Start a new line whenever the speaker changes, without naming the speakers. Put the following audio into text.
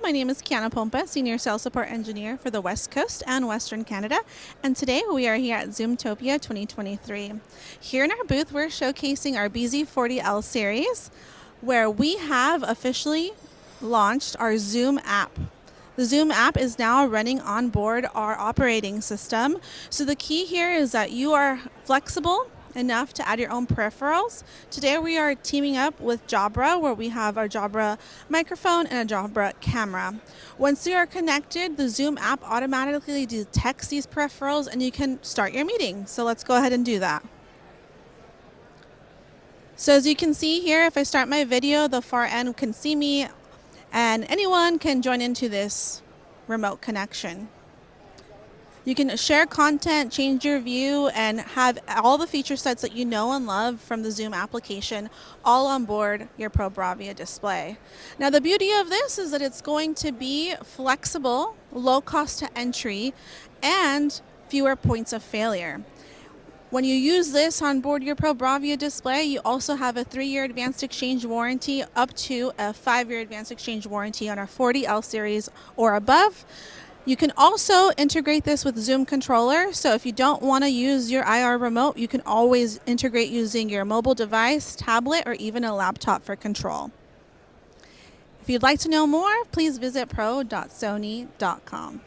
My name is Kiana Pompa, Senior Sales Support Engineer for the West Coast and Western Canada, and today we are here at Zoomtopia 2023. Here in our booth, we're showcasing our BZ40L series, where we have officially launched our Zoom app. The Zoom app is now running on board our operating system. So the key here is that you are flexible enough to add your own peripherals. Today we are teaming up with Jabra, where we have our Jabra microphone and a Jabra camera. Once you are connected, the Zoom app automatically detects these peripherals and you can start your meeting. So let's go ahead and do that. So as you can see here, if I start my video, the far end can see me and anyone can join into this remote connection. You can share content, change your view, and have all the feature sets that you know and love from the Zoom application all on board your rAVe display. Now the beauty of this is that it's going to be flexible, low cost to entry, and fewer points of failure. When you use this on board your rAVe display, you also have a 3-year advanced exchange warranty up to a 5-year advanced exchange warranty on our 40L series or above. You can also integrate this with Zoom controller, so if you don't want to use your IR remote, you can always integrate using your mobile device, tablet, or even a laptop for control. If you'd like to know more, please visit pro.sony.com.